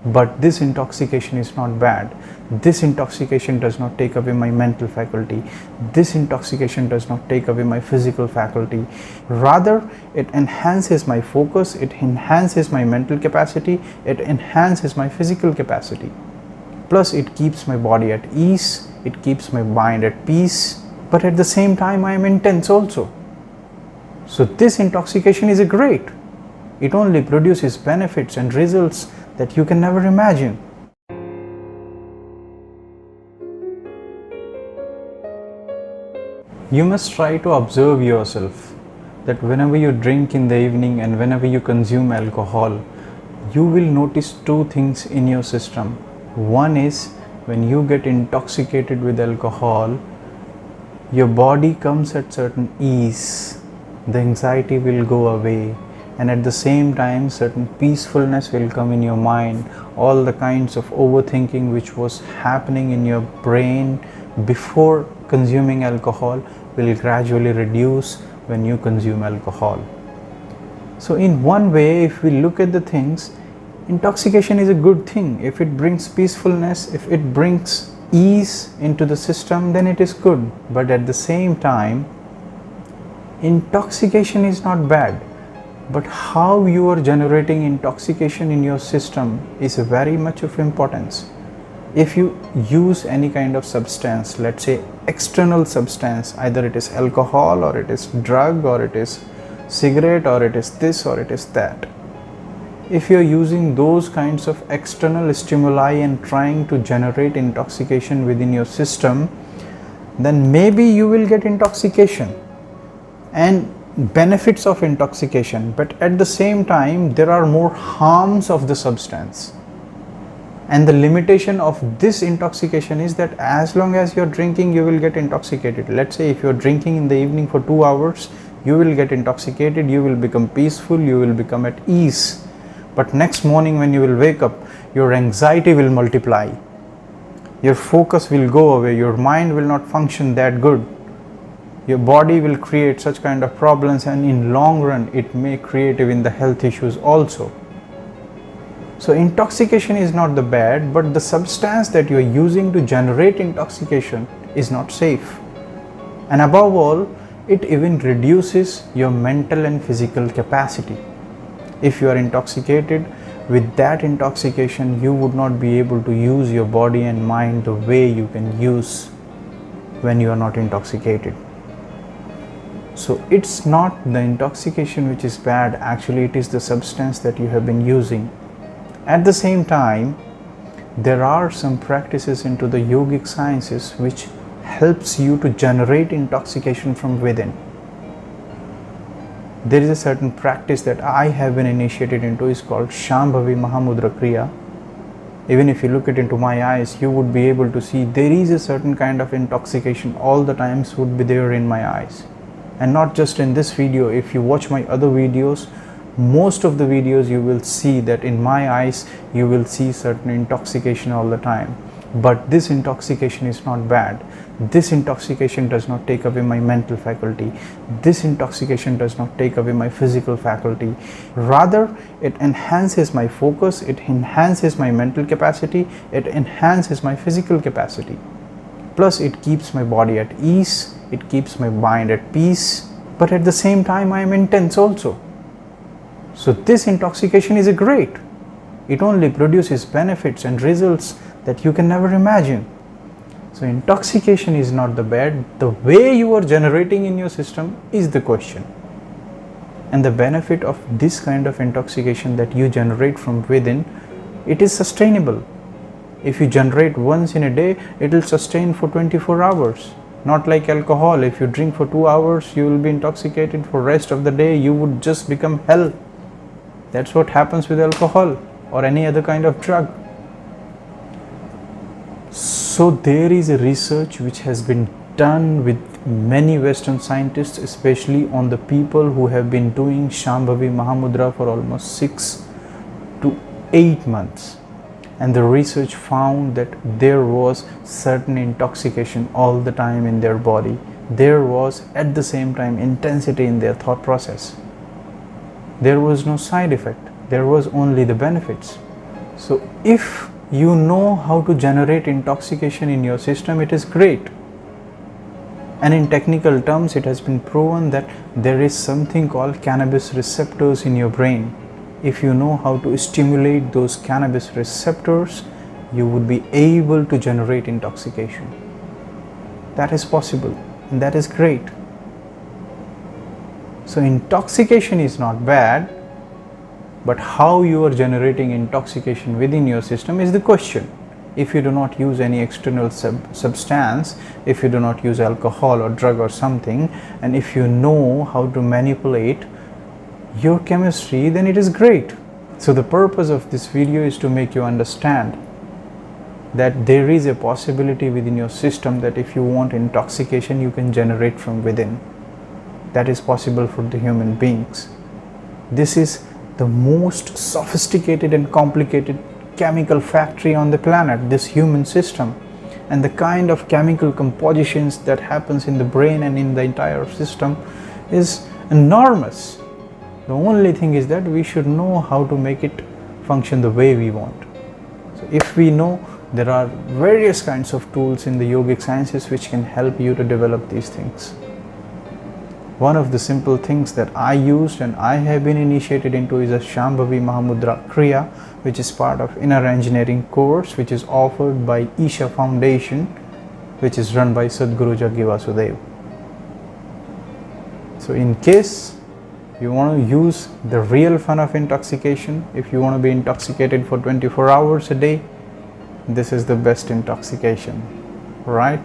But this intoxication is not bad. This intoxication does not take away my mental faculty. This intoxication does not take away my physical faculty. Rather, it enhances my focus, it enhances my mental capacity, it enhances my physical capacity. Plus, it keeps my body at ease, it keeps my mind at peace, but at the same time, I am intense also. So, this intoxication is great. It only produces benefits and results that you can never imagine. You must try to observe yourself that whenever you drink in the evening and whenever you consume alcohol, you will notice two things in your system. One is when you get intoxicated with alcohol, your body comes at certain ease, the anxiety will go away, and at the same time certain peacefulness will come in your mind. All the kinds of overthinking which was happening in your brain before consuming alcohol will gradually reduce when you consume alcohol. So in one way, if we look at the things, intoxication is a good thing. If it brings peacefulness, if it brings ease into the system, then it is good. But at the same time, intoxication is not bad. But how you are generating intoxication in your system is very much of importance. If you use any kind of substance, let's say external substance, either it is alcohol or it is drug or it is cigarette or it is this or it is that. If you are using those kinds of external stimuli and trying to generate intoxication within your system, then maybe you will get intoxication and benefits of intoxication, but at the same time there are more harms of the substance. And the limitation of this intoxication is that as long as you're drinking, you will get intoxicated. Let's say if you're drinking in the evening for 2 hours, you will get intoxicated, you will become peaceful, you will become at ease. But next morning when you will wake up, your anxiety will multiply, your focus will go away, your mind will not function that good. Your body will create such kind of problems, and in long run it may create even the health issues also. So intoxication is not the bad, but the substance that you are using to generate intoxication is not safe. And above all, it even reduces your mental and physical capacity. If you are intoxicated, with that intoxication you would not be able to use your body and mind the way you can use when you are not intoxicated. So it's not the intoxication which is bad, actually it is the substance that you have been using. At the same time, there are some practices into the yogic sciences which helps you to generate intoxication from within. There is a certain practice that I have been initiated into, is called Shambhavi Mahamudra Kriya. Even if you look it into my eyes, you would be able to see there is a certain kind of intoxication all the times would be there in my eyes. And not just in this video, if you watch my other videos, most of the videos you will see that in my eyes you will see certain intoxication all the time. But this intoxication is not bad. This intoxication does not take away my mental faculty. This intoxication does not take away my physical faculty. Rather, it enhances my focus, it enhances my mental capacity, it enhances my physical capacity. Plus, it keeps my body at ease, it keeps my mind at peace, but at the same time I am intense also. So this intoxication is great. It only produces benefits and results that you can never imagine. So intoxication is not the bad, the way you are generating in your system is the question. And the benefit of this kind of intoxication that you generate from within, it is sustainable. If you generate once in a day, it will sustain for 24 hours. Not like alcohol, if you drink for 2 hours, you will be intoxicated for rest of the day, you would just become hell. That's what happens with alcohol or any other kind of drug. So there is a research which has been done with many Western scientists, especially on the people who have been doing Shambhavi Mahamudra for almost 6 to 8 months. And the research found that there was certain intoxication all the time in their body. There was at the same time intensity in their thought process. There was no side effect, there was only the benefits. So if you know how to generate intoxication in your system, it is great. And in technical terms, it has been proven that there is something called cannabis receptors in your brain. If you know how to stimulate those cannabis receptors, you would be able to generate intoxication. That is possible, and that is great. So intoxication is not bad, but how you are generating intoxication within your system is the question. If you do not use any external substance, if you do not use alcohol or drug or something, and if you know how to manipulate your chemistry, then it is great. So the purpose of this video is to make you understand that there is a possibility within your system that if you want intoxication, you can generate from within. That is possible for the human beings. This is the most sophisticated and complicated chemical factory on the planet, this human system, and the kind of chemical compositions that happens in the brain and in the entire system is enormous. The only thing is that we should know how to make it function the way we want. So if we know, there are various kinds of tools in the yogic sciences which can help you to develop these things. One of the simple things that I used and I have been initiated into is a Shambhavi Mahamudra Kriya, which is part of inner engineering course, which is offered by Isha Foundation, which is run by Sadhguru Jaggi Vasudev. So in case you want to use the real fun of intoxication, if you want to be intoxicated for 24 hours a day, this is the best intoxication, right?